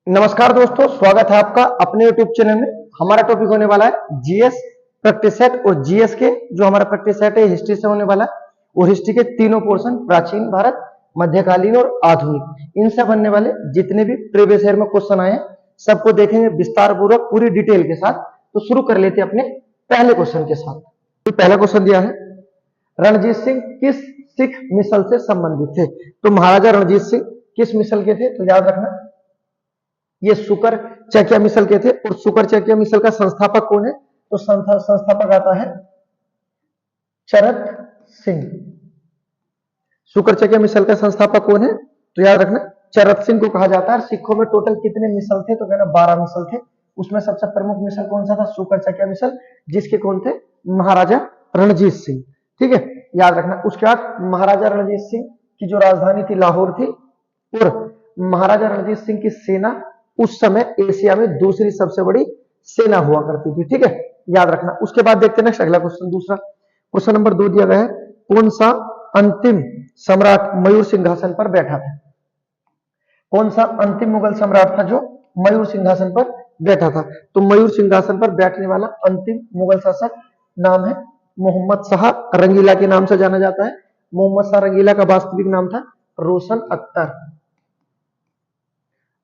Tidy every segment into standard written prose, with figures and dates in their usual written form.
नमस्कार दोस्तों, स्वागत है आपका अपने YouTube चैनल में। हमारा टॉपिक होने वाला है जीएस प्रैक्टिस सेट और जीएस के जो हमारा प्रैक्टिस सेट है हिस्ट्री से होने वाला है और हिस्ट्री के तीनों पोर्शन प्राचीन भारत, मध्यकालीन और आधुनिक, इनसे बनने वाले जितने भी प्रीवियस ईयर में क्वेश्चन आए हैं सबको देखेंगे विस्तार पूर्वक पूरी डिटेल के साथ। तो शुरू कर लेते हैं अपने पहले क्वेश्चन के साथ। तो पहला क्वेश्चन दिया है, रणजीत सिंह किस सिख मिसल से संबंधित थे? तो महाराजा रणजीत सिंह किस मिसल के थे? तो याद रखना ये शुकर चैकिया मिसल के थे। और शुकर चैकिया मिसल का संस्थापक कौन है? तो संस्थापक आता है चरत सिंह। शुकर चैकिया मिसल का संस्थापक कौन है? तो याद रखना चरत सिंह को कहा जाता है। सिखों में टोटल कितने मिसल थे? तो कहना 12 मिसल थे। उसमें सबसे प्रमुख मिसल कौन सा था? शुकर चैकिया मिसल, जिसके कौन थे? महाराजा रणजीत सिंह। ठीक है, याद रखना। उसके बाद महाराजा रणजीत सिंह की जो राजधानी थी लाहौर थी और महाराजा रणजीत सिंह की सेना उस समय एशिया में दूसरी सबसे बड़ी सेना हुआ करती थी। ठीक है, याद रखना। उसके बाद देखते हैं नेक्स्ट अगला क्वेश्चन, दूसरा क्वेश्चन नंबर 2 दिया गया है, कौन सा अंतिम सम्राट मयूर सिंहासन पर बैठा था? कौन सा अंतिम मुगल सम्राट था जो मयूर सिंहासन पर बैठा था? तो मयूर सिंहासन पर बैठने वाला अंतिम मुगल शासक नाम है मोहम्मद शाह रंगीला के नाम से जाना जाता है। मोहम्मद शाह रंगीला का वास्तविक नाम था रोशन अख्तर।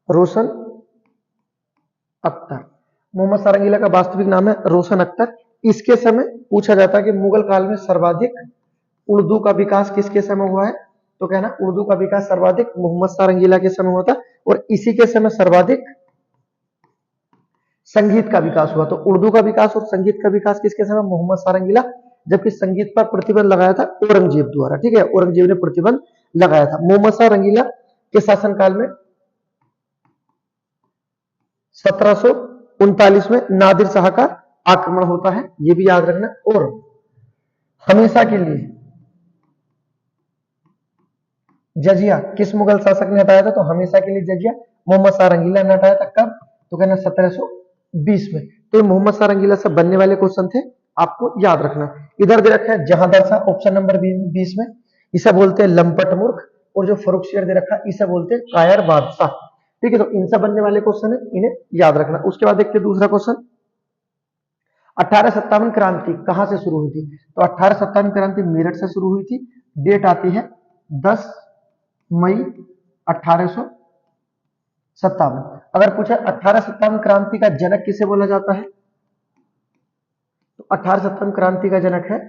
रोशन अख्तर, मोहम्मद शाह रंगीला का वास्तविक नाम है रोशन अख्तर। इसके समय पूछा जाता है कि मुगल काल में सर्वाधिक उर्दू का विकास किसके समय हुआ है? तो कहना उर्दू का विकास सर्वाधिक मोहम्मद शाह रंगीला के समय हुआ था और इसी के समय सर्वाधिक संगीत का विकास हुआ। तो उर्दू का विकास और संगीत का विकास किसके समय? मोहम्मद शाह रंगीला। जबकि संगीत पर प्रतिबंध लगाया था औरंगजेब द्वारा। ठीक है, औरंगजेब ने प्रतिबंध लगाया था। मोहम्मद शाह रंगीला के शासनकाल में 1739 में नादिर शाह का आक्रमण होता है, यह भी याद रखना। और हमेशा के लिए जजिया किस मुगल शासक ने हटाया था? तो हमेशा के लिए जजिया मोहम्मद शाह रंगीला ने हटाया था। कब? तो कहना 1720 में। तो ये मोहम्मद शाह रंगीला से बनने वाले क्वेश्चन थे, आपको याद रखना। इधर दे रखा है जहांदर शाह, ऑप्शन नंबर 20 में, इसे बोलते हैं लंपट मूर्ख। और जो फर्रुखसियर दे रखा है इसे बोलते हैं कायर बादशाह। ठीक है, तो इनसे बनने वाले क्वेश्चन है, इन्हें याद रखना। उसके बाद देखते हैं दूसरा क्वेश्चन, 1857 क्रांति कहां से शुरू हुई थी? तो 1857 क्रांति मेरठ से शुरू हुई थी। डेट आती है 10 मई 1857। अगर पूछा 1857 क्रांति का जनक किसे बोला जाता है? तो 1857 क्रांति का जनक है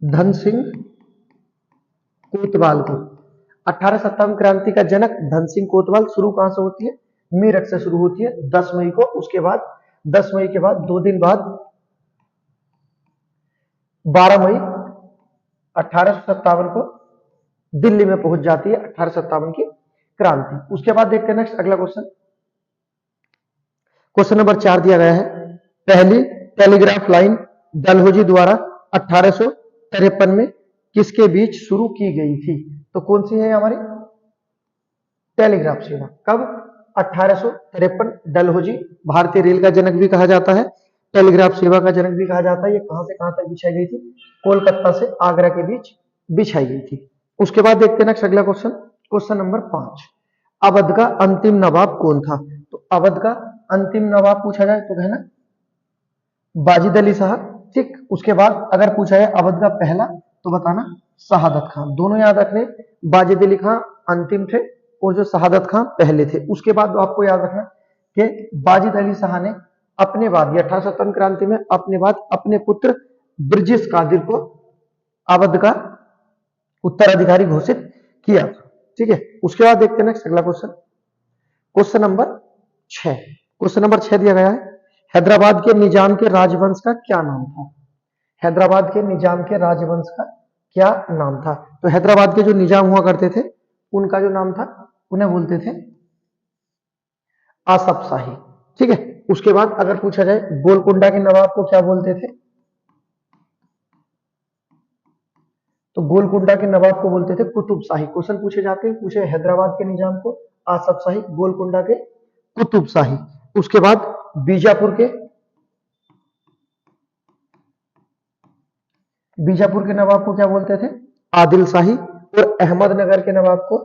धन सिंह कोतवाल को। 1857 क्रांति का जनक धन सिंह कोतवाल। शुरू कहां से होती है? मेरठ से शुरू होती है 10 मई को। उसके बाद 10 मई के बाद 2 दिन बाद 12 मई 1857 को दिल्ली में पहुंच जाती है 1857 की क्रांति। उसके बाद देखते हैं नेक्स्ट अगला क्वेश्चन, क्वेश्चन नंबर 4 दिया गया है, पहली टेलीग्राफ लाइन डलहौजी द्वारा 1853 में किसके बीच शुरू की गई थी? तो कौन सी है हमारी टेलीग्राफ सेवा? कब? 1853। डलहौजी भारतीय रेल का जनक भी कहा जाता है, टेलीग्राफ सेवा का जनक भी कहा जाता है। ये कहां से कहां तक बिछाई गई थी? कोलकाता से आगरा के बीच बिछाई गई थी। उसके बाद देखते हैं नेक्स्ट अगला क्वेश्चन, क्वेश्चन नंबर 5, अवध का अंतिम नवाब कौन था? तो अवध का अंतिम नवाब पूछा जाए तो कहना बाजिद अली शाह। ठीक, उसके बाद अगर पूछा जाए अवध का पहला तो बताना शहादत खान। दोनों याद रखने, बाजिद अली खान अंतिम थे और जो शहादत खान पहले थे। उसके बाद आपको याद रखना कि बाजिद अली शाह ने अपने बाद 1857 क्रांति में अपने बाद अपने पुत्र ब्रिजेश कादिर को अवध का उत्तराधिकारी घोषित किया। ठीक है, उसके बाद देखते हैं नेक्स्ट अगला question, question number 6। Question number 6 दिया गया है, हैदराबाद के निजाम के राजवंश का क्या नाम था? हैदराबाद के निजाम के राजवंश का क्या नाम था? तो हैदराबाद के जो निजाम हुआ करते थे उनका जो नाम था उन्हें बोलते थे आसफ शाही। ठीक है, उसके बाद अगर पूछा जाए गोलकुंडा के नवाब को क्या बोलते थे? तो गोलकुंडा के नवाब को बोलते थे कुतुब शाही। क्वेश्चन पूछे जाते हैं, पूछे हैदराबाद के निजाम को आसफ शाही, गोलकुंडा के कुतुब शाही। उसके बाद बीजापुर के नवाब को क्या बोलते थे? आदिल शाही। और अहमदनगर के नवाब को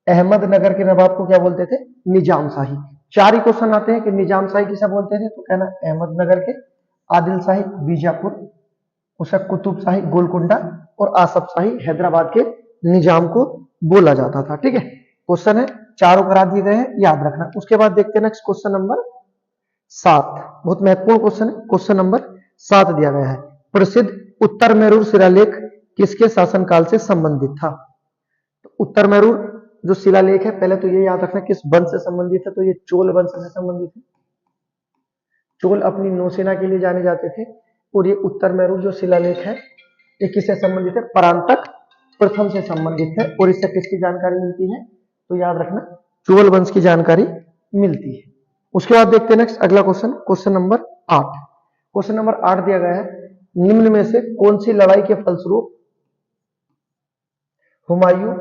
अहमदनगर के नवाब को क्या बोलते थे? निजाम शाही। 4 ही क्वेश्चन आते हैं कि निजाम शाही किसे बोलते थे, तो कहना अहमदनगर के, आदिल शाही बीजापुर, उसका कुतुब शाही गोलकुंडा और आसफ शाही हैदराबाद के निजाम को बोला जाता था। ठीक है, क्वेश्चन है, चारों करा दिए गए हैं, याद रखना। उसके बाद देखते हैं नेक्स्ट क्वेश्चन नंबर 7, बहुत महत्वपूर्ण क्वेश्चन है। क्वेश्चन नंबर 7 दिया गया है, प्रसिद्ध उत्तर मेरूर शिलालेख किसके शासनकाल से संबंधित था? तो उत्तर मेरूर जो शिलालेख है, पहले तो ये याद रखना किस वंश से संबंधित है, तो ये चोल वंश से संबंधित है। चोल अपनी नौसेना के लिए जाने जाते थे। और ये उत्तर मेरूर जो शिलालेख है, ये किससे संबंधित है? परांतक प्रथम से संबंधित है। और इससे किसकी जानकारी मिलती है? तो याद रखना चोल वंश की जानकारी मिलती है। उसके बाद देखते हैं नेक्स्ट अगला question, question number 8। Question number 8 दिया गया है, निम्न में से कौन सी लड़ाई के फलस्वरूप हुमायूं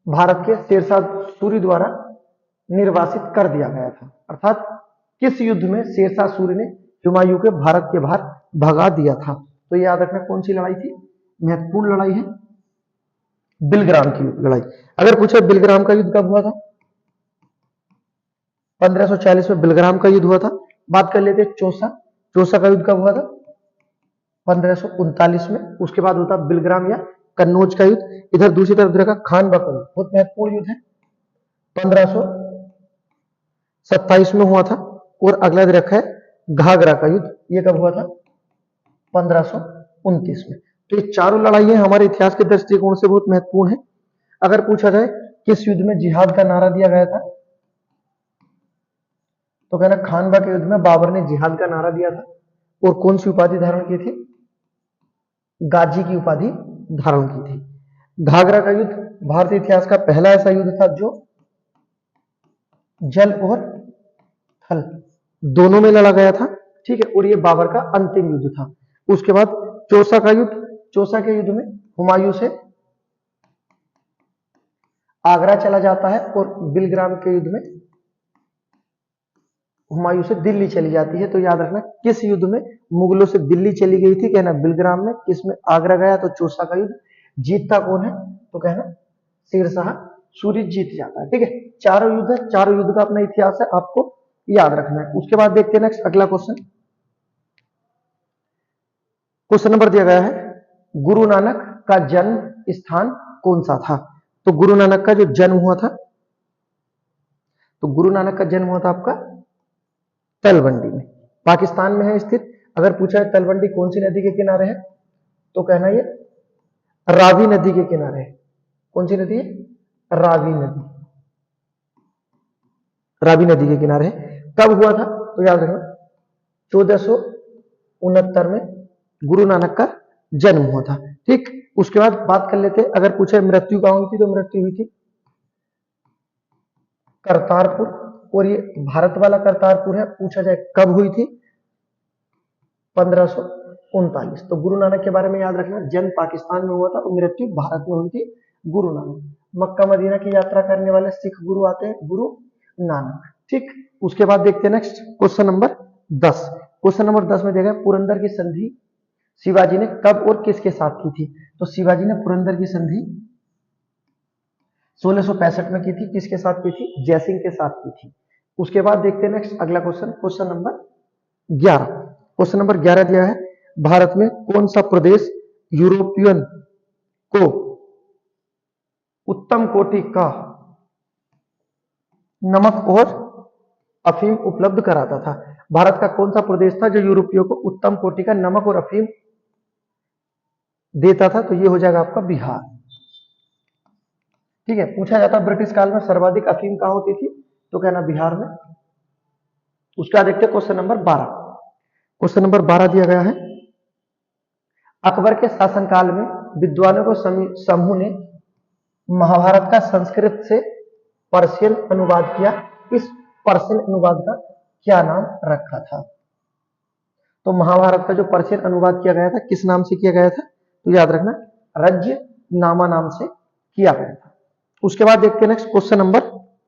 भारत के शेरशाह सूरी द्वारा निर्वासित कर दिया गया था? अर्थात किस युद्ध में शेरशाह सूरी ने हुमायूं के भारत के बाहर भगा दिया था? तो याद रखना कौन सी लड़ाई थी? महत्वपूर्ण लड़ाई है, बिलग्राम की लड़ाई। अगर पूछे बिलग्राम का युद्ध कब हुआ था? 1540 में बिलग्राम का युद्ध हुआ था। बात कर लेते हैं चौसा का युद्ध कब हुआ था? 1539 में। उसके बाद होता बिलग्राम या कन्नौज का युद्ध। इधर दूसरी तरफ देखा खान बाका, बहुत महत्वपूर्ण युद्ध है, 1527 में हुआ था। और अगला रखा है घाघरा का युद्ध, ये कब हुआ था? 1529 में। तो ये चारों लड़ाइयां हमारे इतिहास के दृष्टिकोण से बहुत महत्वपूर्ण है। अगर पूछा जाए किस युद्ध में जिहाद का नारा दिया गया था, तो कहना खानवा के युद्ध में बाबर ने जिहाद का नारा दिया था। और कौन सी उपाधि धारण की थी? गाजी की उपाधि धारण की थी। घाघरा का युद्ध भारतीय इतिहास का पहला ऐसा युद्ध था जो जल और थल दोनों में लड़ा गया था। ठीक है, और ये बाबर का अंतिम युद्ध था। उसके बाद चौसा का युद्ध, चौसा के युद्ध में हुमायूं से आगरा चला जाता है। और बिलग्राम के युद्ध में हुमायूं से दिल्ली चली जाती है। तो याद रखना किस युद्ध में मुगलों से दिल्ली चली गई थी? कहना बिलग्राम में। किस में आगरा गया? तो चौसा का युद्ध। जीतता कौन है? तो कहना शेरशाह सूरी जीत जाता है। ठीक है, चारों युद्ध है, चारों युद्ध का अपना इतिहास है, आपको याद रखना है। उसके बाद देखते हैं नेक्स्ट अगला क्वेश्चन, क्वेश्चन नंबर दिया गया है, गुरु नानक का जन्म स्थान कौन सा था? तो गुरु नानक का जो जन्म हुआ था, तो गुरु नानक का जन्म हुआ था आपका तलवंडी में, पाकिस्तान में है स्थित। अगर पूछा है तलवंडी कौन सी नदी के किनारे है, तो कहना ये रावी नदी के किनारे है। कौन सी नदी है? रावी नदी, रावी नदी के किनारे है। कब हुआ था? तो याद रखना 1469 में गुरु नानक का जन्म हुआ था। ठीक, उसके बाद बात कर लेते हैं, अगर पूछे मृत्यु कहां हुई थी, तो मृत्यु हुई थी करतारपुर। और ये भारत वाला करतारपुर है। पूछा जाए कब हुई थी? 1539। तो गुरु नानक के बारे में याद रखना, जन्म पाकिस्तान में हुआ था और मृत्यु भारत में हुई थी गुरु नानक। मक्का मदीना की यात्रा करने वाले सिख गुरु आते हैं गुरु नानक। ठीक, उसके बाद देखते हैं next question number 10। Question number 10 में देखा पुरंदर की संधि शिवाजी ने कब और किसके साथ की थी? तो शिवाजी ने पुरंदर की संधि 1665 में की थी। किसके साथ की थी? जयसिंह के साथ की थी। उसके बाद देखते हैं नेक्स्ट अगला question, question number 11। Question number 11 दिया है, भारत में कौन सा प्रदेश यूरोपियन को उत्तम कोटि का नमक और अफीम उपलब्ध कराता था? भारत का कौन सा प्रदेश था जो यूरोपियों को उत्तम कोटि का नमक और अफीम देता था? तो ये हो जाएगा आपका बिहार। ठीक है, पूछा जाता ब्रिटिश काल में सर्वाधिक अफीम कहां होती थी? तो कहना बिहार में। उसका देखते हैं क्वेश्चन नंबर 12। क्वेश्चन नंबर 12 दिया गया है, अकबर के शासनकाल में विद्वानों को समूह ने महाभारत का संस्कृत से पर्शियन अनुवाद किया। इस पर्शियन अनुवाद का क्या नाम रखा था? तो महाभारत का जो पर्शियन अनुवाद किया गया था किस नाम से किया गया था? तो याद रखना रज्यनामा नाम से किया गया था। उसके बाद देखते हैं next question number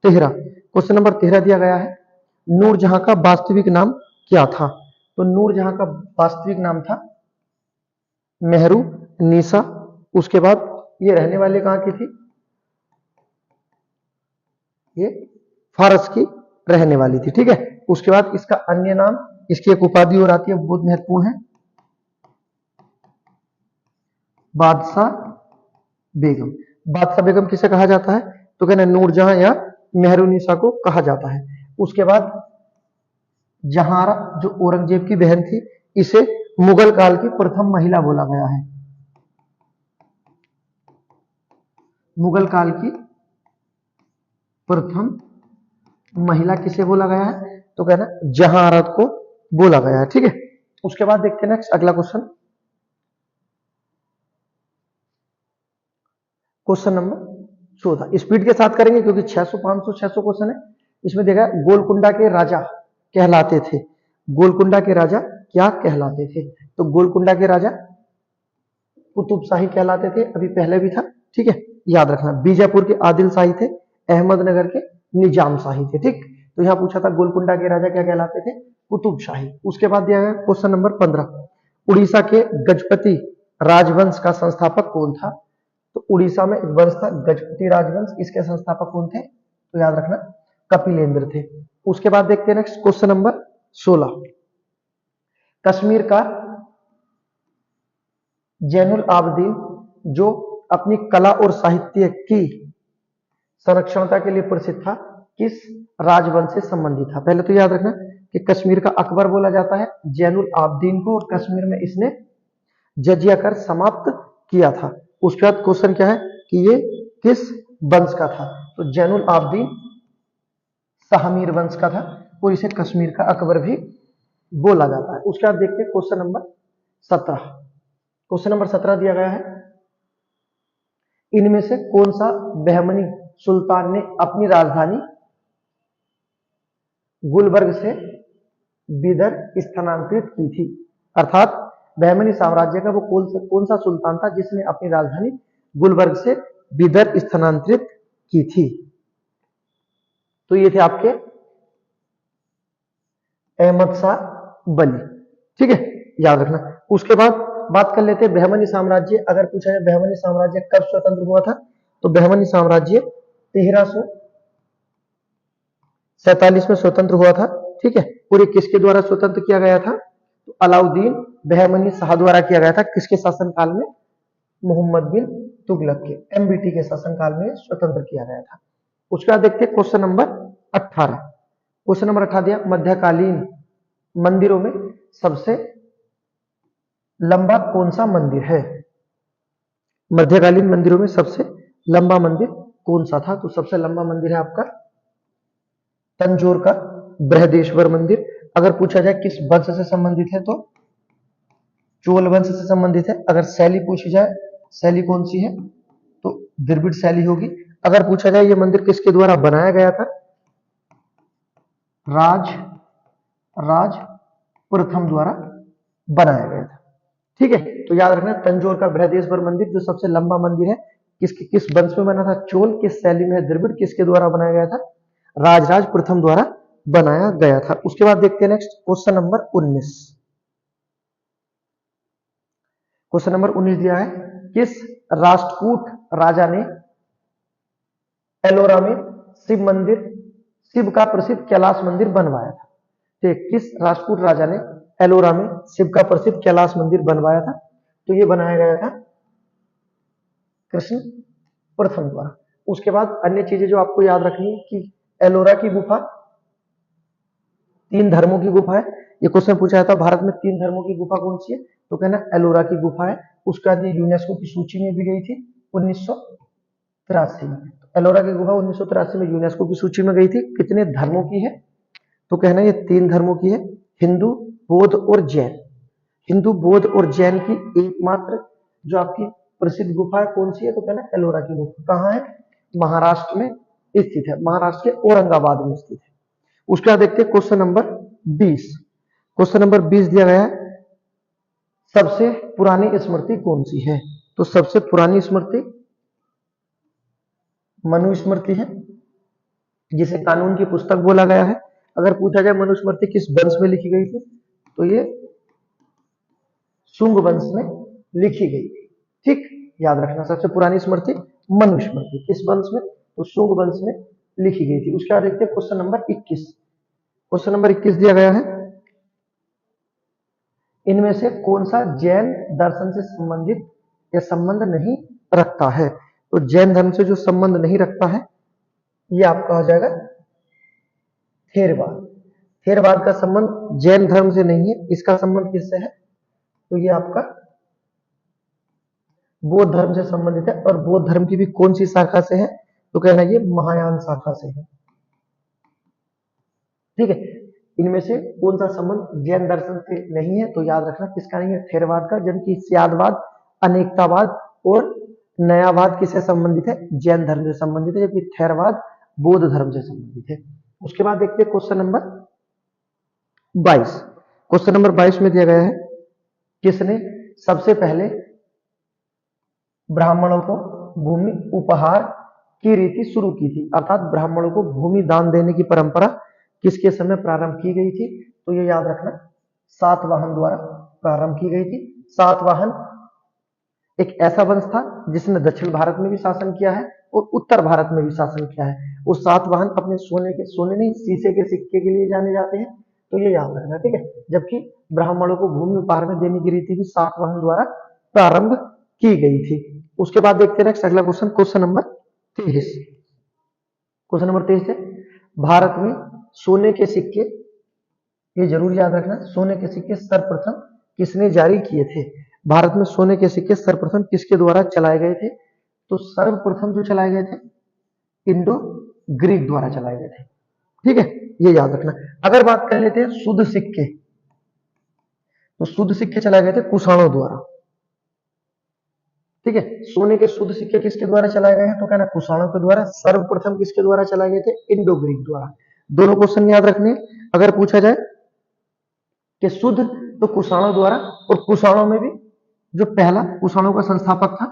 13। Question number 13 दिया गया है, नूरजहां का वास्तविक नाम क्या था? तो नूरजहां का वास्तविक नाम था मेहरू निसा। उसके बाद ये रहने वाले कहां की थी? ये फारस की रहने वाली थी। ठीक है, उसके बाद इसका अन्य नाम, इसकी एक उपाधि और आती है, बहुत महत्वपूर्ण है, बादशाह बेगम। बादशाह बेगम किसे कहा जाता है? तो कहना नूरजहां या मेहरुनिसा को कहा जाता है। उसके बाद जहारा जो औरंगजेब की बहन थी, इसे मुगल काल की प्रथम महिला बोला गया है। मुगल काल की प्रथम महिला किसे बोला गया है? तो कहना जहांआरा को बोला गया है। ठीक है, उसके बाद देखते हैं नेक्स्ट अगला क्वेश्चन, क्वेश्चन नंबर 14। स्पीड के साथ करेंगे क्योंकि 600 500 600 क्वेश्चन है। इसमें देखा गोलकुंडा के राजा कहलाते थे। गोलकुंडा के राजा क्या कहलाते थे? तो गोलकुंडा के राजा कुतुब शाही कहलाते थे, अभी पहले भी था। ठीक है, याद रखना। बीजापुर के आदिल शाही थे, अहमदनगर के निजाम शाही थे। ठीक, तो यहां पूछा था गोलकुंडा के राजा क्या कहलाते थे? कुतुब शाही। उसके बाद दिया गया क्वेश्चन नंबर 15, उड़ीसा के गजपति राजवंश का संस्थापक कौन था? तो उड़ीसा में एक वंश था गजपति राजवंश, इसके संस्थापक कौन थे? तो याद रखना कपिलेंद्र थे। उसके बाद देखते हैं नेक्स्ट क्वेश्चन नंबर 16, कश्मीर का जैनुल आबदीन जो अपनी कला और साहित्य की संरक्षणता के लिए प्रसिद्ध था, किस राजवंश से संबंधित था? पहले तो याद रखना कि कश्मीर का अकबर बोला जाता है जैनुल आबदीन को, और कश्मीर में इसने जजिया कर समाप्त किया था। उसके बाद क्वेश्चन क्या है कि ये किस वंश का था? तो जैनुल आबदीन शाहमीर वंश का था, और इसे कश्मीर का अकबर भी बोला जाता है। उसके बाद देखते हैं क्वेश्चन नंबर 17। क्वेश्चन नंबर 17 दिया गया है, इनमें से कौन सा बहमनी सुल्तान ने अपनी राजधानी गुलबर्ग से बिदर स्थानांतरित की थी? अर्थात बहमनी साम्राज्य का वो कौन सा सुल्तान था जिसने अपनी राजधानी गुलबर्ग से बिदर स्थानांतरित की थी? तो ये थे आपके अहमद शाह बली। ठीक है, याद रखना। उसके बाद बात कर लेते हैं बहमनी साम्राज्य। अगर पूछा जाए बहमनी साम्राज्य कब स्वतंत्र हुआ था, तो बहमनी साम्राज्य 1347 में स्वतंत्र हुआ था। ठीक है, और ये किसके द्वारा स्वतंत्र किया गया था? तो अलाउद्दीन बहमनी शाह द्वारा किया गया था। किसके शासनकाल में? मोहम्मद बिन तुगलक के, एमबीटी के शासनकाल में स्वतंत्र किया गया था। उसके बाद देखते हैं क्वेश्चन नंबर 18। क्वेश्चन नंबर 18 दिया, मध्यकालीन मंदिरों में सबसे लंबा कौन सा मंदिर है? मध्यकालीन मंदिरों में सबसे लंबा मंदिर कौन सा था? तो सबसे लंबा मंदिर है आपका तंजौर का बृहदेश्वर मंदिर। अगर पूछा जाए किस वंश से संबंधित है, तो चोल वंश से संबंधित है। अगर शैली पूछी जाए, शैली कौन सी है, तो द्रविड़ शैली होगी। अगर पूछा जाए ये मंदिर किसके द्वारा बनाया गया था, राज प्रथम द्वारा बनाया गया था। ठीक है, तो याद रखना तंजौर का बृहदेश्वर मंदिर जो सबसे लंबा मंदिर है, किस वंश में बना था? चोल। किस शैली में है? द्रविड़। किसके द्वारा बनाया गया था? राज प्रथम द्वारा बनाया गया था। उसके बाद देखते हैं next question number 19। Question number 19 दिया है, किस राष्ट्रकूट राजा ने एलोरा में शिव का प्रसिद्ध कैलाश मंदिर बनवाया था? तो किस राष्ट्रकूट राजा ने एलोरा में शिव का प्रसिद्ध कैलाश मंदिर बनवाया था? तो ये बनाया गया था कृष्ण प्रथम द्वारा। उसके बाद अन्य चीजें जो आपको याद रखनी है कि एलोरा की गुफा 3 धर्मों की गुफा है। ये क्वेश्चन पूछा था भारत में 3 धर्मों की गुफा कौन सी है, तो कहना एलोरा की गुफा है। उसके बाद ये यूनेस्को की सूची में भी गई थी 1983 में। एलोरा की गुफा 1983 में यूनेस्को की सूची में गई थी। कितने धर्मों की है, तो कहना ये 3 धर्मों की है, हिंदू, बौद्ध और जैन। हिंदू, बौद्ध और जैन की एकमात्र जो आपकी प्रसिद्ध गुफा है कौन सी है, तो कहना एलोरा की गुफा। कहाँ है? महाराष्ट्र में स्थित है, महाराष्ट्र के औरंगाबाद में स्थित है। उसके बाद देखते हैं क्वेश्चन नंबर 20। क्वेश्चन नंबर 20 दिया गया है, सबसे पुरानी स्मृति कौन सी है? तो सबसे पुरानी स्मृति मनुस्मृति है, जिसे कानून की पुस्तक बोला गया है। अगर पूछा जाए मनुस्मृति किस वंश में लिखी गई थी, तो ये शुंग वंश में लिखी गई थी। ठीक, याद रखना सबसे पुरानी स्मृति मनुस्मृति किस वंश में, तो शुंग वंश में लिखी गई थी। उसके बाद देखते हैं क्वेश्चन नंबर 21। क्वेश्चन नंबर 21 दिया गया है, इनमें से कौन सा जैन दर्शन से संबंधित या संबंध नहीं रखता है? तो जैन धर्म से जो संबंध नहीं रखता है ये आपका हो जाएगा थेरवाद। थेरवाद का संबंध जैन धर्म से नहीं है, इसका संबंध किससे है? तो ये आपका बौद्ध धर्म से संबंधित है। और बौद्ध धर्म की भी कौन सी शाखा से है? तो कहना ये महायान शाखा से है। ठीक है, इनमें से कौन सा संबंध जैन दर्शन से नहीं है? तो याद रखना किसका नहीं है? थेरवाद का। जबकि स्यादवाद, अनेकतावाद और नयावाद किससे संबंधित है? जैन धर्म से संबंधित है। जबकि थेरवाद बौद्ध धर्म से संबंधित है। उसके बाद देखते हैं क्वेश्चन नंबर 22। क्वेश्चन नंबर 22 में दिया गया है, किसने सबसे पहले ब्राह्मणों को भूमि उपहार की रीति शुरू की थी? अर्थात ब्राह्मणों को भूमि दान देने की परंपरा किसके समय प्रारंभ की गई थी? तो ये याद रखना सातवाहन द्वारा प्रारंभ की गई थी। सातवाहन एक ऐसा वंश था जिसने दक्षिण भारत में भी शासन किया है और उत्तर भारत में भी शासन किया है। वो सातवाहन अपने सोने नहीं शीशे के सिक्के के लिए जाने जाते हैं, तो ये याद रखना। ठीक है, जबकि ब्राह्मणों को भूमि उपहार में देने की रीति भी सातवाहन द्वारा प्रारंभ की गई थी। उसके बाद देखते हैं नेक्स्ट अगला question, question number 23। Question number 23 है, भारत में सोने के सिक्के, ये जरूर याद रखना, सोने के सिक्के सर्वप्रथम किसने जारी किए थे? भारत में सोने के सिक्के सर्वप्रथम किसके द्वारा चलाए गए थे? तो सर्वप्रथम जो चलाए गए थे इंडो ग्रीक द्वारा चलाए गए थे। ठीक है, ये याद रखना। अगर बात कर लेते हैं शुद्ध सिक्के, तो शुद्ध सिक्के चलाए गए थे कुषाणों द्वारा। ठीक है, सोने के शुद्ध सिक्के किसके द्वारा चलाए गए हैं? तो कहना कुषाणों के द्वारा। सर्वप्रथम किसके द्वारा चलाए गए थे? इंडो ग्रीक द्वारा। दोनों क्वेश्चन याद रखने। अगर पूछा जाए कि शुद्ध, तो कुषाणों द्वारा। और कुषाणों में भी जो पहला कुषाणों का संस्थापक था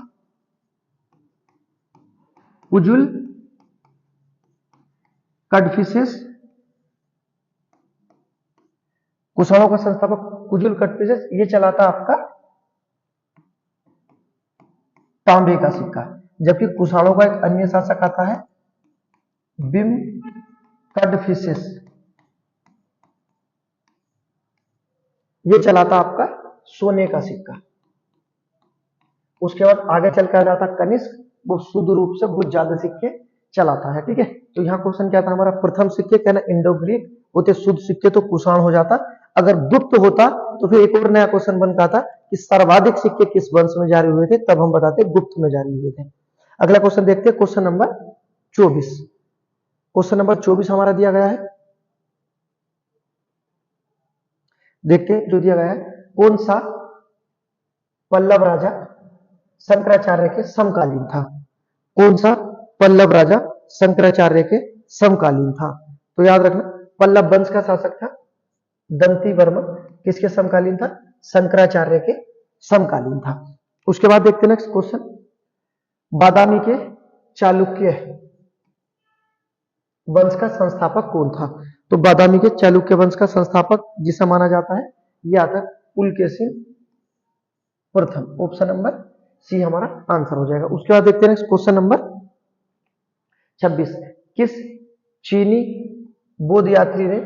कुजुल कड़फिसेस, कुषाणों का संस्थापक कुजुल कड़फिसेस, ये चलाता आपका तांबे का सिक्का। जबकि कुषाणों का एक अन्य शासक आता है बिम कड़फिसेस, ये चलाता आपका सोने का सिक्का। उसके बाद आगे चल कर आता कनिष्क, वो शुद्ध रूप से बहुत ज्यादा सिक्के चलाता है। ठीक है, तो यहाँ क्वेश्चन क्या था हमारा? प्रथम सिक्के कहना इंडो ग्रीक होते, शुद्ध सिक्के तो कुषाण हो जाता। अगर गुप्त होता तो फिर एक और नया क्वेश्चन बनता था कि सर्वाधिक सिक्के किस वंश में जारी हुए थे, तब हम बताते गुप्त में जारी हुए थे। अगला क्वेश्चन देखते हैं, क्वेश्चन नंबर 24। क्वेश्चन नंबर 24 हमारा दिया गया है, देखते हैं जो दिया गया है, कौन सा पल्लव राजा शंकराचार्य के समकालीन था? कौन सा पल्लव राजा शंकराचार्य के समकालीन था? तो याद रखना पल्लव वंश का शासक था दंती वर्मन, किसके समकालीन था? शंकराचार्य के समकालीन था। उसके बाद देखते हैं नेक्स्ट क्वेश्चन, बादामी के चालुक्य वंश का संस्थापक कौन था? तो बादामी के चालुक्य वंश का संस्थापक जिसे माना जाता है यह आता है पुलकेशिन प्रथम। ऑप्शन नंबर सी हमारा आंसर हो जाएगा। उसके बाद देखते हैं नेक्स्ट क्वेश्चन नंबर 26, किस चीनी बौद्ध यात्री ने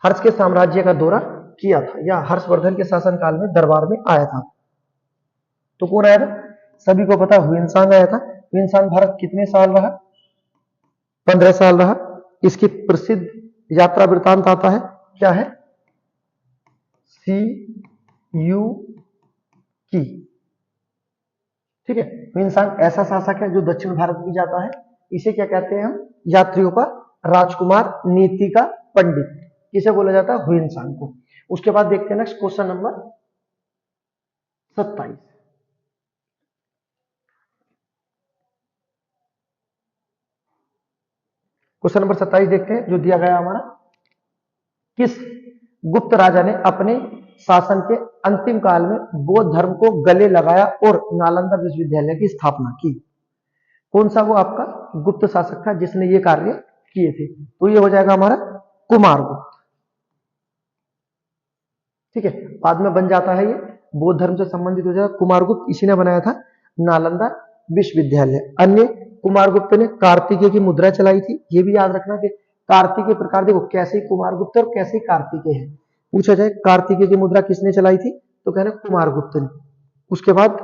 हर्ष के साम्राज्य का दौरा किया था या हर्षवर्धन के शासनकाल में दरबार में आया था? तो कौन आया था? सभी को पता हुइनसांग आया था। हुइनसांग भारत कितने साल रहा? 15 साल रहा। इसकी प्रसिद्ध यात्रा वृतांत आता है, क्या है? सी यू की। ठीक है, हुइनसांग ऐसा शासक है जो दक्षिण भारत में जाता है। इसे क्या कहते हैं हम? यात्रियों का राजकुमार, नीति का पंडित, किसे बोला जाता है? हुइनसांग को। उसके बाद देखते हैं next question number 27। Question number 27 देखते हैं जो दिया गया हमारा, किस गुप्त राजा ने अपने शासन के अंतिम काल में बौद्ध धर्म को गले लगाया और नालंदा विश्वविद्यालय की स्थापना की? कौन सा वो आपका गुप्त शासक था जिसने ये कार्य किए थे? तो ये हो जाएगा हमारा कुमारगुप्त। ठीक है, बाद में बन जाता है ये बौद्ध धर्म से संबंधित हो जाएगा कुमारगुप्त, इसी ने बनाया था नालंदा विश्वविद्यालय। अन्य कुमारगुप्त ने कार्तिकेय की मुद्रा चलाई थी। ये भी याद रखना कि कार्तिकेय प्रकार देखो, कैसे कुमारगुप्त और कैसे कार्तिकेय है। पूछा जाए कार्तिकेय की मुद्रा किसने चलाई थी, तो कहना कुमारगुप्त ने। उसके बाद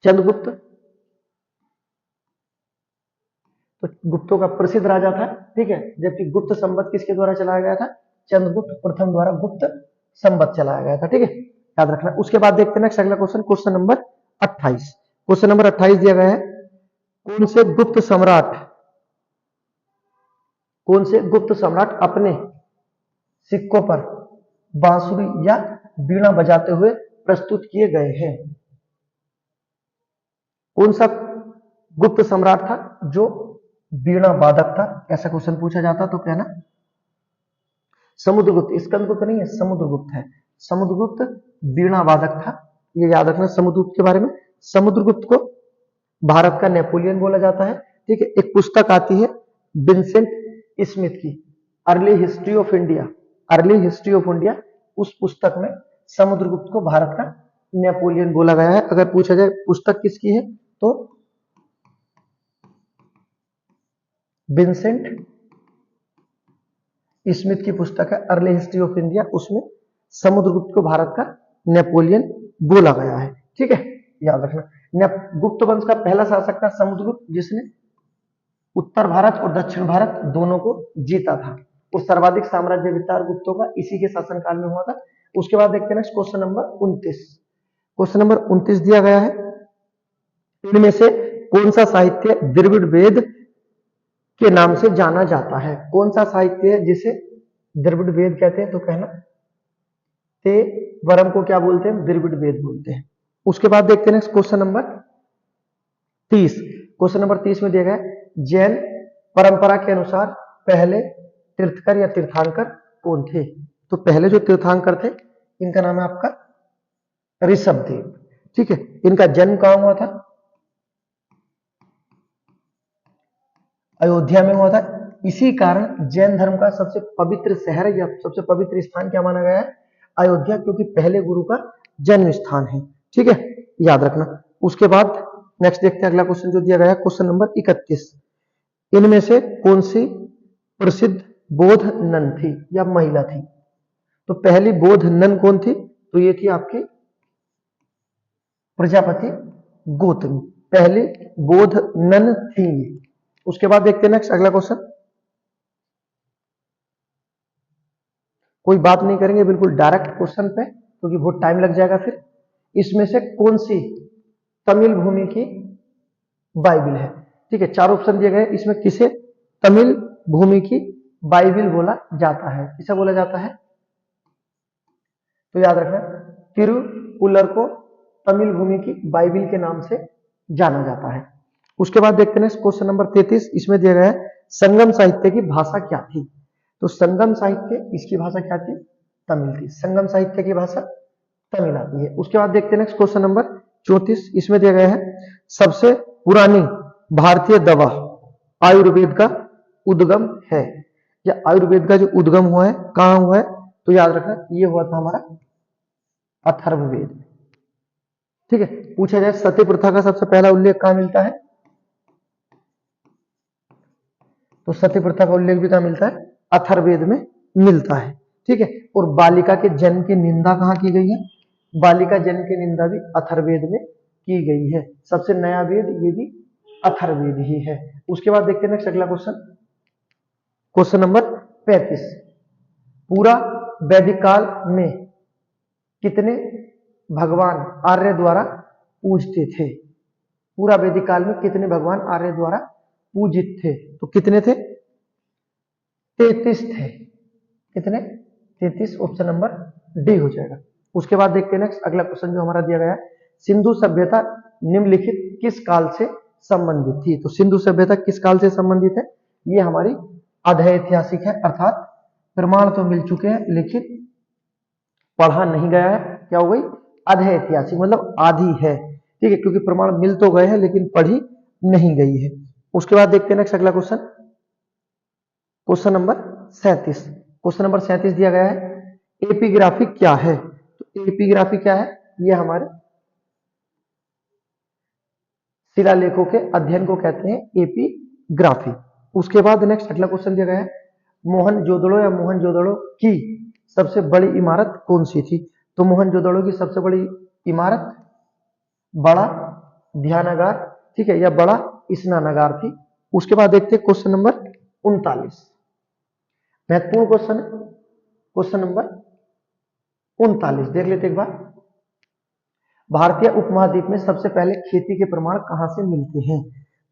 चंद्रगुप्त, तो गुप्तों का प्रसिद्ध राजा था, ठीक है। जबकि गुप्त संवत किसके द्वारा चलाया गया था, चंद्रगुप्त प्रथम द्वारा गुप्त संवत चलाया गया था, ठीक है, याद रखना। उसके बाद देखते हैं नेक्स्ट अगला question, question number 28। Question number 28 दिया गया है, कौन से गुप्त सम्राट अपने सिक्कों पर बांसुरी या वीणा बजाते हुए प्रस्तुत किए गए हैं। कौन सा गुप्त सम्राट था जो वीणा वादक था, ऐसा क्वेश्चन पूछा जाता तो कहना समुद्रगुप्त। स्कंदगुप्त नहीं है, समुद्रगुप्त है। समुद्रगुप्त वीणा वादक था, ये याद रखना समुद्रगुप्त के बारे में। समुद्रगुप्त को भारत का नेपोलियन बोला जाता है, ठीक है। एक पुस्तक आती है विंसेंट स्मिथ की, early history of India, early history of India, उस पुस्तक में समुद्रगुप्त को भारत का नेपोलियन बोला गया है। अगर पूछा जाए पुस्तक किसकी है, तो विंसेंट स्मिथ की पुस्तक है अर्ली हिस्ट्री ऑफ इंडिया, उसमें समुद्रगुप्त को भारत का नेपोलियन बोला गया है, ठीक है, याद रखना। गुप्त वंश का पहला शासक था समुद्रगुप्त, जिसने उत्तर भारत और दक्षिण भारत दोनों को जीता था, और सर्वाधिक साम्राज्य विस्तार गुप्तों का इसी के शासनकाल में हुआ था। उसके बाद देखते हैं क्वेश्चन नंबर 29। क्वेश्चन नंबर 29 दिया गया है, इनमें से कौन सा साहित्य द्रविड़ वेद के नाम से जाना जाता है। कौन सा साहित्य है जिसे द्रविड़ वेद कहते हैं, तो कहना ते वरम को क्या बोलते हैं, द्रविड़ वेद बोलते हैं। उसके बाद देखते हैं क्वेश्चन नंबर 30। क्वेश्चन नंबर 30 में दिया गया जैन परंपरा के अनुसार पहले तीर्थकर या तीर्थंकर कौन थे। तो पहले जो तीर्थंकर थे इनका नाम है आपका ऋषभदेव, ठीक है। इनका जन्म कहां हुआ था, अयोध्या में हुआ था। इसी कारण जैन धर्म का सबसे पवित्र शहर या सबसे पवित्र स्थान क्या माना गया है, अयोध्या, क्योंकि पहले गुरु का जन्म स्थान है, ठीक है, याद रखना। उसके बाद नेक्स्ट देखते हैं अगला क्वेश्चन जो दिया गया है, क्वेश्चन नंबर 31। इनमें से कौन सी प्रसिद्ध बौद्ध नन थी या महिला थी। तो पहली बौद्ध नन कौन थी, तो ये थी आपकी प्रजापति गौतमी, पहली बौद्ध नन थी। उसके बाद देखते हैं नेक्स्ट अगला क्वेश्चन, कोई बात नहीं करेंगे, बिल्कुल डायरेक्ट क्वेश्चन पे, क्योंकि बहुत टाइम लग जाएगा फिर। इसमें से कौन सी तमिल भूमि की बाइबिल है, ठीक है। 4 ऑप्शन दिए गए, इसमें किसे तमिल भूमि की बाइबिल बोला जाता है, किसे बोला जाता है, तो याद रखना तिरुपुलर को तमिल भूमि की बाइबिल के नाम से जाना जाता है। उसके बाद देखते हैं क्वेश्चन नंबर 33। इसमें दिया गया है संगम साहित्य की भाषा क्या थी। तो संगम साहित्य, इसकी भाषा क्या थी, तमिल थी। संगम साहित्य की भाषा तमिल आती है। उसके बाद देखते हैं क्वेश्चन नंबर 34। इसमें दिया गया है सबसे पुरानी भारतीय दवा आयुर्वेद का उद्गम है, या आयुर्वेद का जो उद्गम हुआ है कहां हुआ है, तो याद रखना ये हुआ था हमारा अथर्ववेद, ठीक है। पूछा जाए सती प्रथा का सबसे पहला उल्लेख कहां मिलता है, तो सती प्रथा का उल्लेख भी कहां मिलता है, अथर्ववेद में मिलता है, ठीक है। और बालिका के जन्म की निंदा कहां की गई है, बालिका जन्म की निंदा भी अथर्ववेद में की गई है। सबसे नया वेद ये भी अथर्ववेद ही है। उसके बाद देखते हैं नेक्स्ट अगला क्वेश्चन, क्वेश्चन नंबर 35। पूरा वैदिक काल में कितने भगवान आर्य द्वारा पूजते थे। पूरा वैदिक काल में कितने भगवान आर्य द्वारा पूजित थे, तो कितने थे, 33 थे। कितने, 33, ऑप्शन नंबर डी हो जाएगा। उसके बाद देखते हैं नेक्स्ट अगला क्वेश्चन जो हमारा दिया गया है, सिंधु सभ्यता निम्नलिखित किस काल से संबंधित थी। तो सिंधु सभ्यता किस काल से संबंधित है, ये हमारी अधैतिहासिक है, अर्थात प्रमाण तो मिल चुके हैं लेकिन पढ़ा नहीं गया है। क्या हो गई, अधैतिहासिक, मतलब आधी है, ठीक है, क्योंकि प्रमाण मिल तो गए हैं लेकिन पढ़ी नहीं गई है। उसके बाद देखते हैं नेक्स्ट अगला question, question number 37। Question number 37 दिया गया है एपिग्राफी क्या है। तो एपिग्राफी क्या है, ये हमारे शिलालेखों के अध्ययन को कहते हैं एपिग्राफी। उसके बाद नेक्स्ट अगला क्वेश्चन दिया गया है, मोहनजोदड़ो या मोहनजोदड़ो की सबसे बड़ी इमारत कौन सी थी? तो मोहनजोदड़ो की सबसे बड़ी इमारत बड़ा ध्यानागार, ठीक है, या बड़ा स्नानागार थी। उसके बाद देखते हैं क्वेश्चन नंबर 39, महत्वपूर्ण क्वेश्चन है क्वेश्चन नंबर 39, देख लेते एक बार। भारतीय उपमहाद्वीप में सबसे पहले खेती के प्रमाण कहां से मिलते हैं?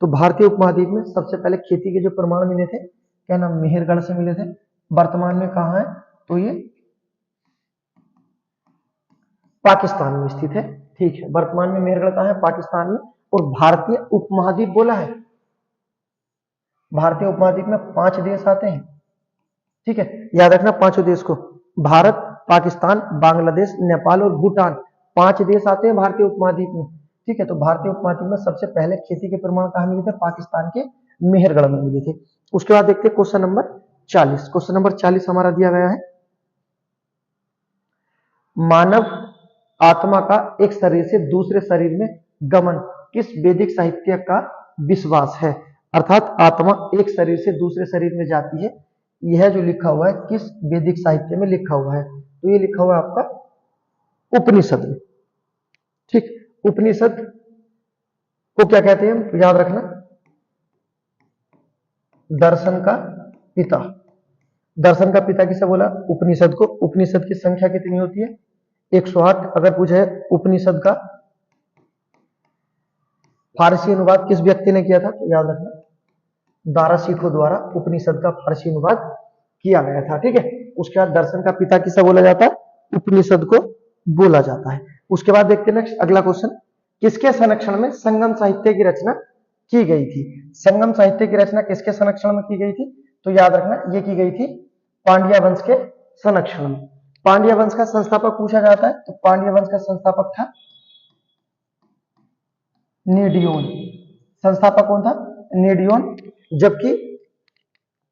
तो भारतीय उपमहाद्वीप में सबसे पहले खेती के जो प्रमाण मिले थे, क्या नाम, मेहरगढ़ से मिले थे। वर्तमान में कहां है? तो ये पाकिस्तान में स्थित है, ठीक है। वर्तमान में मेहरगढ़ कहां है? पाकिस्तान में। और भारतीय उपमहाद्वीप बोला है, भारतीय उपमहाद्वीप में 5 देश आते हैं, ठीक है, याद रखना 5 देश को, भारत, पाकिस्तान, बांग्लादेश, नेपाल और भूटान, 5 देश आते हैं भारतीय उपमहाद्वीप में, ठीक है। तो भारतीय उपमहाद्वीप में सबसे पहले खेती के प्रमाण कहां मिले थे? पाकिस्तान के मेहरगढ़ में मिले थे। उसके बाद देखते हैं क्वेश्चन नंबर 40। क्वेश्चन नंबर 40 हमारा दिया गया है, मानव आत्मा का एक शरीर से दूसरे शरीर में गमन किस वैदिक साहित्य का विश्वास है? अर्थात आत्मा एक शरीर से दूसरे शरीर में जाती है, यह जो लिखा हुआ है किस वैदिक साहित्य में लिखा हुआ है? तो ये लिखा हुआ है आपका उपनिषद में, ठीक। उपनिषद को क्या कहते हैं? तो याद रखना, दर्शन का पिता। दर्शन का पिता किसे बोला? उपनिषद को। उपनिषद की संख्या कितनी होती है? 108। अगर पूछे उपनिषद का फारसी अनुवाद किस व्यक्ति ने किया था? तो याद रखना, दाराशिखो द्वारा उपनिषद का फारसी अनुवाद किया गया था, ठीक है। उसके बाद दर्शन का पिता किसे बोला जाता है? उपनिषद को बोला जाता है। उसके बाद देखते हैं नेक्स्ट अगला क्वेश्चन, किसके संरक्षण में संगम साहित्य की रचना की गई थी? संगम साहित्य की रचना किसके संरक्षण में की गई थी? तो याद रखना, ये की गई थी पांड्या वंश के संरक्षण में। पांड्या वंश का संस्थापक पूछा जाता है, तो पांड्या वंश का संस्थापक था नेडियोन। संस्थापक कौन था? नेडियोन। जबकि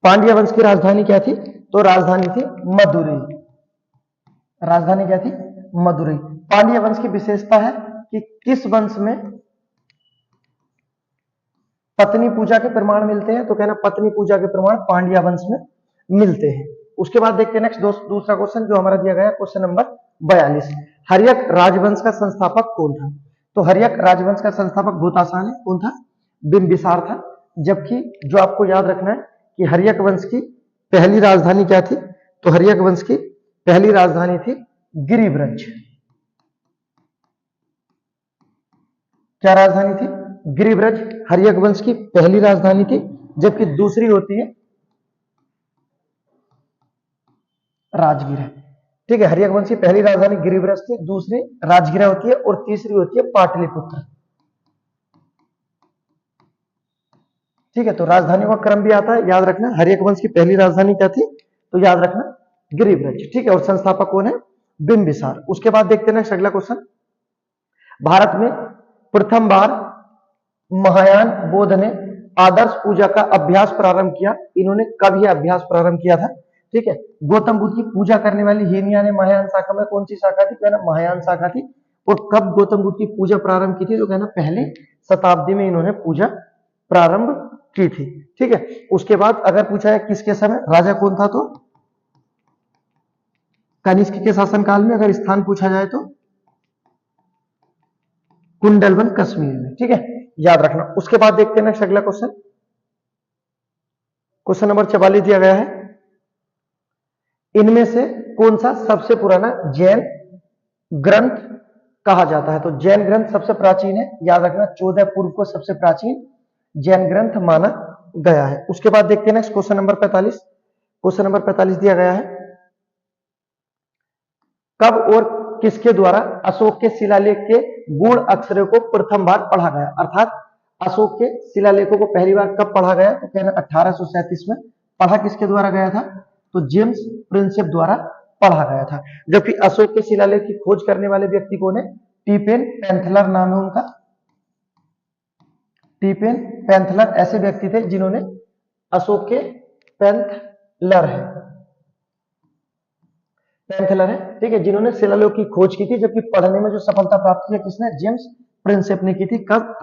पांड्या वंश की राजधानी क्या थी? तो राजधानी थी मदुरई। राजधानी क्या थी? मदुरई। पांड्या वंश की विशेषता है कि किस वंश में पत्नी पूजा के प्रमाण मिलते हैं? तो कहना पत्नी पूजा के प्रमाण पांड्या वंश में मिलते हैं। उसके बाद देखते हैं नेक्स्ट दूसरा क्वेश्चन जो हमारा दिया गया है, क्वेश्चन नंबर 42, हर्यक राजवंश का संस्थापक कौन था? तो हर्यक राजवंश का संस्थापक बहुत आसान है, कौन था? बिंबिसार था। जबकि जो आपको याद रखना है कि हर्यक वंश की पहली राजधानी क्या थी? तो हर्यक वंश की पहली राजधानी थी गिरिब्रज। क्या राजधानी थी? गिरिब्रज हर्यक वंश की पहली राजधानी थी, जबकि दूसरी होती है राजगिरा, ठीक है। हर्यक वंश की पहली राजधानी गिरिब्रज थी, दूसरी राजगिरा होती है और तीसरी होती है पाटलिपुत्र, ठीक है। तो राजधानियों का क्रम भी आता है, याद रखना। हर्यक वंश की पहली राजधानी क्या थी? तो याद रखना गिरिब्रज, ठीक है। और संस्थापक कौन है? बिंबिसार। उसके बाद देखते हैं नेक्स्ट अगला क्वेश्चन, भारत में प्रथम बार महायान बौद्ध ने आदर्श पूजा का अभ्यास प्रारंभ किया, इन्होंने कब यह अभ्यास प्रारंभ किया था? ठीक है, गौतम बुद्ध की पूजा करने वाली हीनिया ने महायान शाखा में कौन सी शाखा थी? कहना महायान शाखा थी। और कब गौतम बुद्ध की पूजा प्रारंभ की थी? तो कहना पहले शताब्दी में इन्होंने पूजा प्रारंभ की थी, ठीक है। उसके बाद अगर पूछा है किसके समय, राजा कौन था? तो कनिष्क के शासनकाल में। अगर स्थान पूछा जाए तो कुंडलवन कश्मीर में, ठीक है, याद रखना। उसके बाद देखते हैं नेक्स्ट अगला क्वेश्चन, क्वेश्चन नंबर 44 दिया गया है, इनमें से कौन सा सबसे पुराना जैन ग्रंथ कहा जाता है? तो जैन ग्रंथ सबसे प्राचीन है, याद रखना 14 पूर्व को सबसे प्राचीन जैन ग्रंथ माना गया है। उसके बाद देखते हैं next question number 45। Question number 45 दिया गया है, कब और किसके द्वारा अशोक के शिलालेख के गुण अक्षरों को प्रथम बार पढ़ा गया? अर्थात अशोक के शिलालेखों को पहली बार कब पढ़ा गया? तो कहना 1837 में। पढ़ा किसके द्वारा गया था? तो जेम्स प्रिंसेप द्वारा पढ़ा गया था। जबकि अशोक के शिलालेख की खोज करने वाले व्यक्ति कौन है? टीपेन पैंथलर नाम है उनका। टीपेन पैंथलर ऐसे व्यक्ति थे जिन्होंने अशोक के पैंथलर है, पैंथलर है, ठीक है, जिन्होंने शिलालेख की खोज की थी। जबकि पढ़ने में जो सफलता प्राप्त की है किसने? जेम्स प्रिंसेप ने की थी। कब?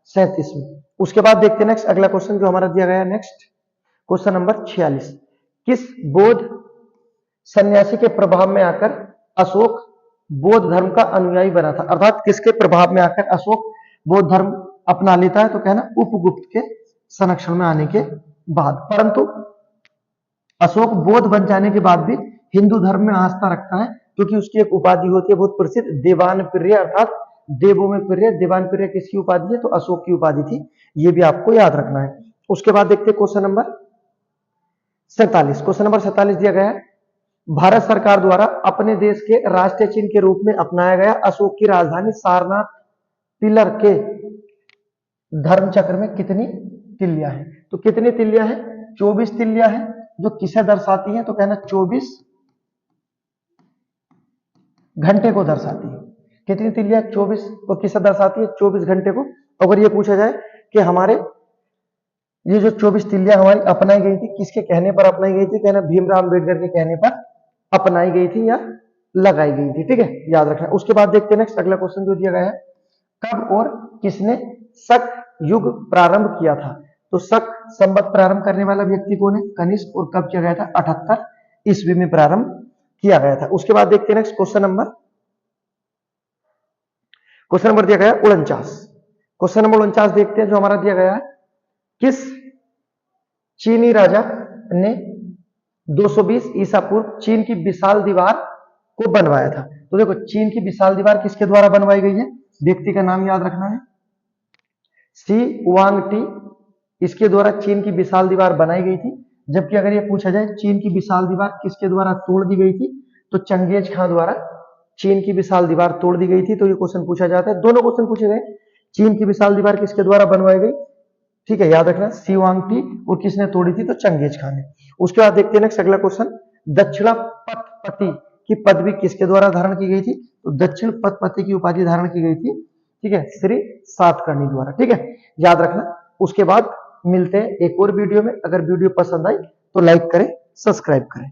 37 में। उसके बाद देखते हैं नेक्स्ट अगला क्वेश्चन जो हमारा दिया गया है, नेक्स्ट क्वेश्चन नंबर 46। किस बौद्ध सन्यासी के प्रभाव में आकर अशोक बौद्ध धर्म का अनुयायी बना था? अर्थात किसके प्रभाव में आकर अशोक बौद्ध धर्म अपना लेता है? तो कहना उपगुप्त के संरक्षण में आने के बाद। परंतु अशोक बौद्ध बन जाने के बाद भी हिंदू धर्म में आस्था रखता है, क्योंकि उसकी एक उपाधि होती है बहुत प्रसिद्ध, देवान प्रिय, अर्थात देवों में प्रिय। देवान प्रिय किसकी उपाधि है? तो अशोक की उपाधि थी, ये भी आपको याद रखना है। उसके बाद देखते हैं क्वेश्चन नंबर 47। क्वेश्चन नंबर 47 दिया गया है, भारत सरकार द्वारा अपने देश के राष्ट्रीय चिन्ह के रूप में अपनाया गया अशोक की राजधानी सारनाथ पिलर के धर्म चक्र में कितनी तिल्लियां हैं? तो कितनी तिल्लियां हैं? 24 तिल्लियां हैं, जो किसे दर्शाती है? तो कहना 24 घंटे को दर्शाती है। कितनी तिल्लियां? 24 को किसे दर्शाती है? 24 घंटे को। अगर ये पूछा जाए कि हमारे ये जो 24 तिल्लियां हमारी अपनाई गई थी, किसके कहने पर अपनाई गई थी? कहना भीमराव अम्बेडकर के कहने पर अपनाई गई थी या लगाई गई थी, ठीक है, याद रखना। उसके बाद देखते हैं नेक्स्ट अगला क्वेश्चन जो दिया गया है, कब और किसने शक युग प्रारंभ किया था? तो शक संवत प्रारंभ करने वाला व्यक्ति कौन है? कनिष्क। और कब किया गया था? 78 ईस्वी में प्रारंभ किया गया था। उसके बाद देखते हैं नेक्स्ट क्वेश्चन नंबर दिया गया 49। क्वेश्चन नंबर 49 देखते हैं जो हमारा दिया गया है, किस चीनी राजा ने 220 ईसा पूर्व चीन की विशाल दीवार को बनवाया था? तो देखो, चीन की विशाल दीवार किसके द्वारा बनवाई गई है? व्यक्ति का नाम याद रखना है, सी वांग टी। इसके द्वारा चीन की विशाल दीवार बनाई गई थी। जबकि अगर ये पूछा जाए चीन की विशाल दीवार किसके द्वारा तोड़ दी गई थी, तो चंगेज खां द्वारा चीन की विशाल दीवार तोड़ दी गई थी। तो ये क्वेश्चन पूछा जाता है, दोनों क्वेश्चन पूछे गए। चीन की विशाल दीवार किसके द्वारा बनवाई गई, ठीक है, याद रखना, सी वांग टी। और किसने तोड़ी थी? तो चंगेज खान ने। उसके बाद देखते हैं नेक्स्ट अगला क्वेश्चन, दक्षिण पथपति की पदवी किसके द्वारा धारण की गई थी? तो दक्षिण पथपति की उपाधि धारण की गई थी, ठीक है, श्री सातकर्णी द्वारा, ठीक है, याद रखना। उसके बाद मिलते हैं एक और वीडियो में। अगर वीडियो पसंद आई तो लाइक करें, सब्सक्राइब करें।